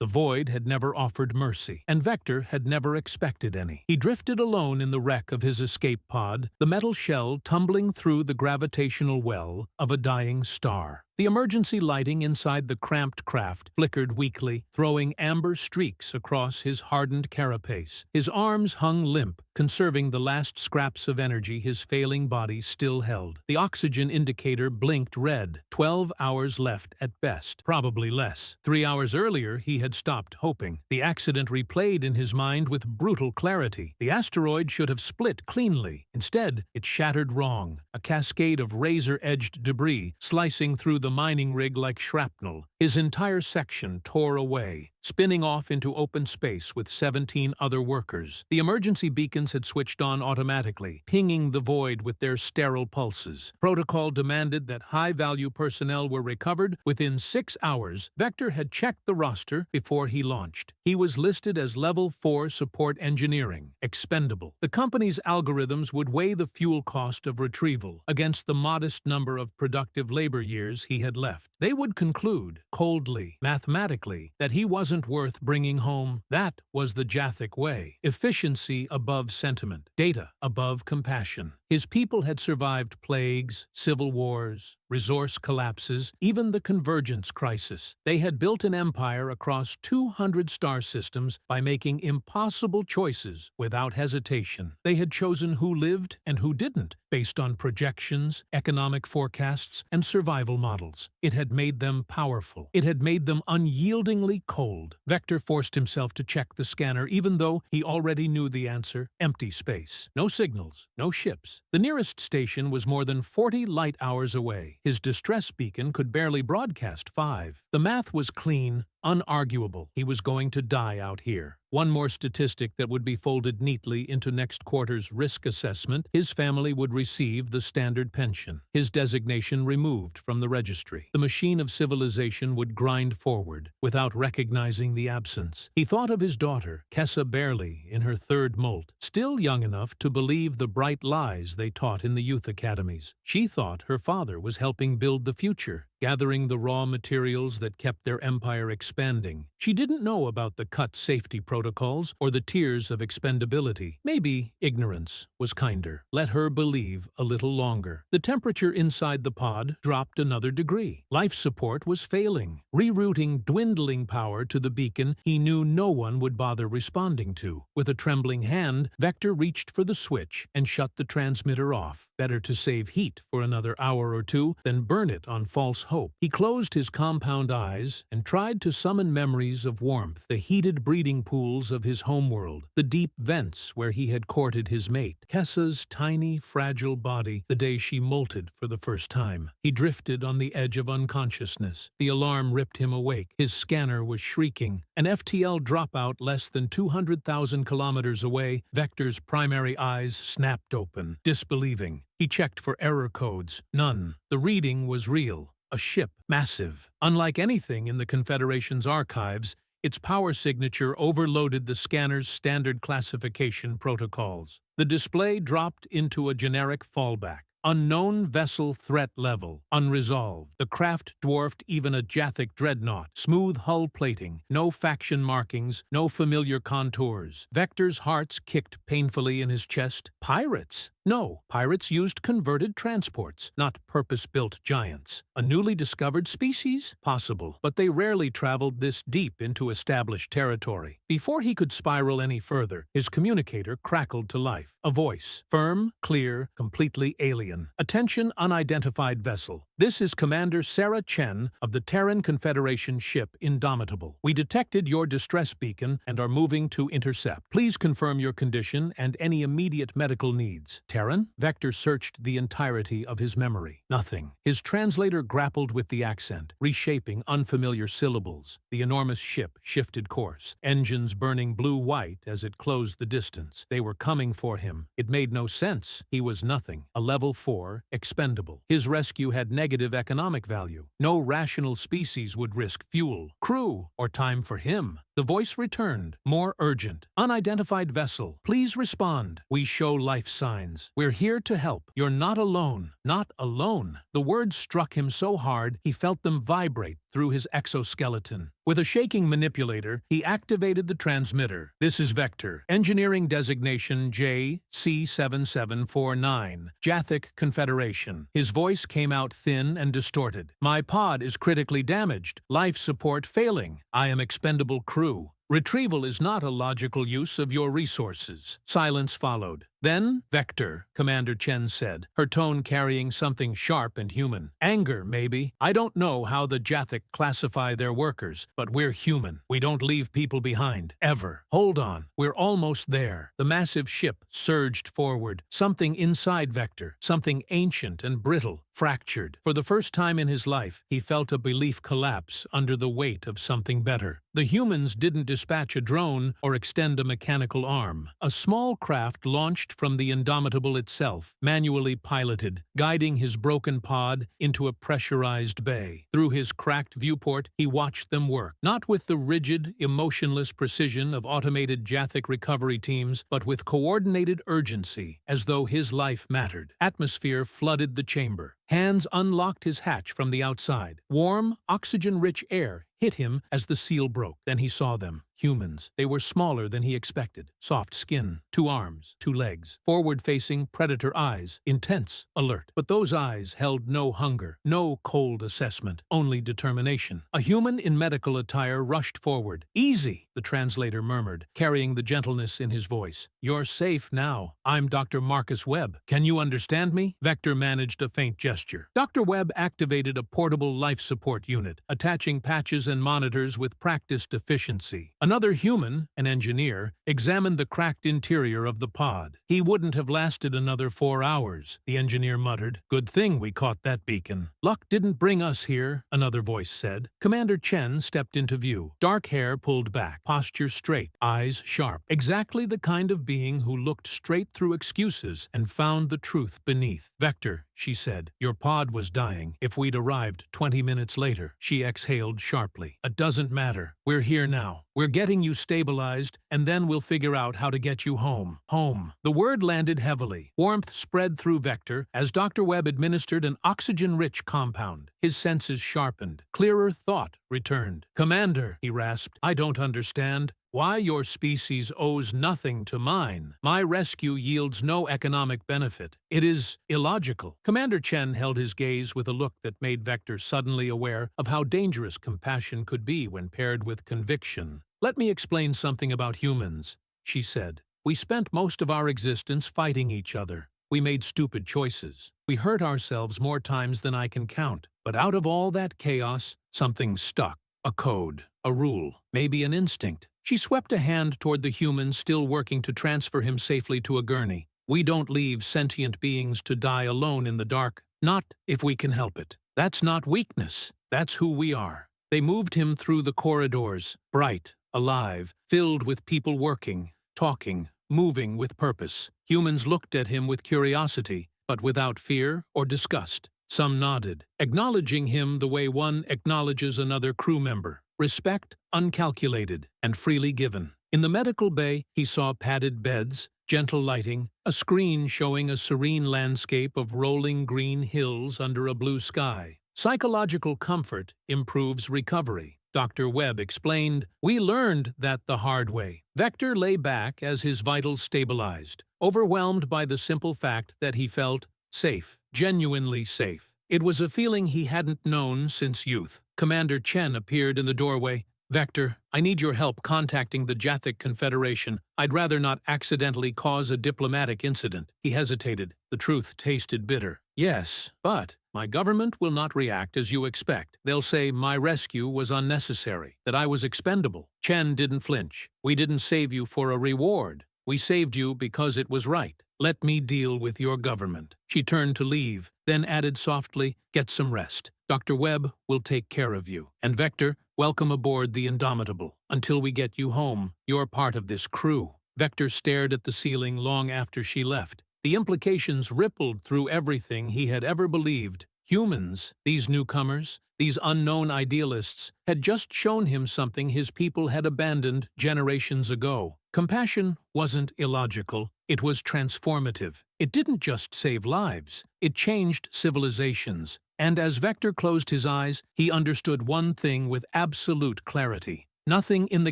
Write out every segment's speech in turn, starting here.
The void had never offered mercy, and Vector had never expected any. He drifted alone in the wreck of his escape pod, the metal shell tumbling through the gravitational well of a dying star. The emergency lighting inside the cramped craft flickered weakly, throwing amber streaks across his hardened carapace. His arms hung limp, conserving the last scraps of energy his failing body still held. The oxygen indicator blinked red. 12 hours left at best, probably less. 3 hours earlier, he had stopped hoping. The accident replayed in his mind with brutal clarity. The asteroid should have split cleanly. Instead, it shattered wrong, a cascade of razor-edged debris slicing through the mining rig like shrapnel. His entire section tore away, spinning off into open space with 17 other workers. The emergency beacons had switched on automatically, pinging the void with their sterile pulses. Protocol demanded that high-value personnel were recovered within 6 hours. Vector had checked the roster before he launched. He was listed as Level 4 Support Engineering, expendable. The company's algorithms would weigh the fuel cost of retrieval against the modest number of productive labor years he had left. They would conclude, coldly, mathematically, that he wasn't worth bringing home. That was the Jathic way. Efficiency above sentiment, data above compassion. His people had survived plagues, civil wars, resource collapses, even the convergence crisis. They had built an empire across 200 star systems by making impossible choices without hesitation. They had chosen who lived and who didn't, based on projections, economic forecasts, and survival models. It had made them powerful. It had made them unyieldingly cold. Vector forced himself to check the scanner even though he already knew the answer. Empty space. No signals. No ships. The nearest station was more than 40 light hours away. His distress beacon could barely broadcast 5. The math was clean, unarguable. He was going to die out here. One more statistic that would be folded neatly into next quarter's risk assessment: his family would receive the standard pension, his designation removed from the registry. The machine of civilization would grind forward without recognizing the absence. He thought of his daughter, Kessa Barely, in her 3rd molt, still young enough to believe the bright lies they taught in the youth academies. She thought her father was helping build the future, gathering the raw materials that kept their empire expanding. She didn't know about the cut safety protocols or the tiers of expendability. Maybe ignorance was kinder. Let her believe a little longer. The temperature inside the pod dropped another degree. Life support was failing, rerouting dwindling power to the beacon he knew no one would bother responding to. With a trembling hand, Vector reached for the switch and shut the transmitter off. Better to save heat for another hour or two than burn it on false hope. He closed his compound eyes and tried to summon memories of warmth, the heated breeding pools of his homeworld, the deep vents where he had courted his mate, Kessa's tiny, fragile body the day she molted for the first time. He drifted on the edge of unconsciousness. The alarm ripped him awake. His scanner was shrieking. An FTL dropout less than 200,000 kilometers away. Vector's primary eyes snapped open, disbelieving. He checked for error codes. None. The reading was real. A ship, massive. Unlike anything in the Confederation's archives, its power signature overloaded the scanner's standard classification protocols. The display dropped into a generic fallback. Unknown vessel threat level, unresolved. The craft dwarfed even a Jathic dreadnought. Smooth hull plating, no faction markings, no familiar contours. Vector's hearts kicked painfully in his chest. Pirates? No, pirates used converted transports, not purpose-built giants. A newly discovered species? Possible, but they rarely traveled this deep into established territory. Before he could spiral any further, his communicator crackled to life. A voice, firm, clear, completely alien. Attention, unidentified vessel. This is Commander Sarah Chen of the Terran Confederation ship Indomitable. We detected your distress beacon and are moving to intercept. Please confirm your condition and any immediate medical needs. Terran? Vector searched the entirety of his memory. Nothing. His translator grappled with the accent, reshaping unfamiliar syllables. The enormous ship shifted course, engines burning blue-white as it closed the distance. They were coming for him. It made no sense. He was nothing. A level 4, expendable. His rescue had negative economic value. No rational species would risk fuel, crew, or time for him. The voice returned, more urgent. Unidentified vessel, please respond. We show life signs. We're here to help. You're not alone. Not alone. The words struck him so hard he felt them vibrate through his exoskeleton. With a shaking manipulator, he activated the transmitter. "This is Vector. Engineering designation JC7749. Jathic Confederation." His voice came out thin and distorted. "My pod is critically damaged. Life support failing. I am expendable crew. Retrieval is not a logical use of your resources." Silence followed. "Then, Vector," Commander Chen said, her tone carrying something sharp and human. "Anger, maybe. I don't know how the Jathic classify their workers, but we're human. We don't leave people behind. Ever. Hold on. We're almost there." The massive ship surged forward. Something inside Vector, something ancient and brittle, fractured. For the first time in his life, he felt a belief collapse under the weight of something better. The humans didn't dispatch a drone or extend a mechanical arm. A small craft launched from the Indomitable itself, manually piloted, guiding his broken pod into a pressurized bay. Through his cracked viewport, he watched them work, not with the rigid, emotionless precision of automated Jathic recovery teams, but with coordinated urgency, as though his life mattered. Atmosphere flooded the chamber. Hands unlocked his hatch from the outside. Warm, oxygen-rich air hit him as the seal broke. Then he saw them. Humans. They were smaller than he expected. Soft skin, 2 arms, 2 legs, forward-facing predator eyes, intense, alert. But those eyes held no hunger, no cold assessment, only determination. A human in medical attire rushed forward. "Easy," the translator murmured, carrying the gentleness in his voice. "You're safe now. I'm Dr. Marcus Webb. Can you understand me?" Vector managed a faint gesture. Dr. Webb activated a portable life support unit, attaching patches and monitors with practiced efficiency. Another human, an engineer, examined the cracked interior of the pod. "He wouldn't have lasted another 4 hours, the engineer muttered. "Good thing we caught that beacon." "Luck didn't bring us here," another voice said. Commander Chen stepped into view. Dark hair pulled back, posture straight, eyes sharp. Exactly the kind of being who looked straight through excuses and found the truth beneath. "Vector," she said, "your pod was dying. If we'd arrived 20 minutes later." She exhaled sharply. "It doesn't matter. We're here now. We're getting you stabilized, and then we'll figure out how to get you home." Home. The word landed heavily. Warmth spread through Vector as Dr. Webb administered an oxygen-rich compound. His senses sharpened. Clearer thought returned. "Commander," he rasped, "I don't understand. Why your species owes nothing to mine. My rescue yields no economic benefit. It is illogical." Commander Chen held his gaze with a look that made Vector suddenly aware of how dangerous compassion could be when paired with conviction. "Let me explain something about humans," she said. "We spent most of our existence fighting each other. We made stupid choices. We hurt ourselves more times than I can count. But out of all that chaos, something stuck. A code, a rule, maybe an instinct." She swept a hand toward the human still working to transfer him safely to a gurney. "We don't leave sentient beings to die alone in the dark. Not if we can help it. That's not weakness. That's who we are." They moved him through the corridors, bright, alive, filled with people working, talking, moving with purpose. Humans looked at him with curiosity, but without fear or disgust. Some nodded, acknowledging him the way one acknowledges another crew member. Respect, uncalculated, and freely given. In the medical bay, he saw padded beds, gentle lighting, a screen showing a serene landscape of rolling green hills under a blue sky. Psychological comfort improves recovery. Dr. Webb explained, "We learned that the hard way." Vector lay back as his vitals stabilized, overwhelmed by the simple fact that he felt safe, genuinely safe. It was a feeling he hadn't known since youth. Commander Chen appeared in the doorway. "Vector, I need your help contacting the Jathic Confederation. I'd rather not accidentally cause a diplomatic incident." He hesitated. The truth tasted bitter. "Yes, but my government will not react as you expect. They'll say my rescue was unnecessary, that I was expendable." Chen didn't flinch. "We didn't save you for a reward. We saved you because it was right. Let me deal with your government." She turned to leave, then added softly, "Get some rest. Dr. Webb will take care of you. And Vector, welcome aboard the Indomitable. Until we get you home, you're part of this crew." Vector stared at the ceiling long after she left. The implications rippled through everything he had ever believed. Humans, these newcomers, these unknown idealists, had just shown him something his people had abandoned generations ago. Compassion wasn't illogical, it was transformative. It didn't just save lives, it changed civilizations. And as Vector closed his eyes, he understood one thing with absolute clarity. Nothing in the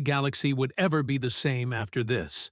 galaxy would ever be the same after this.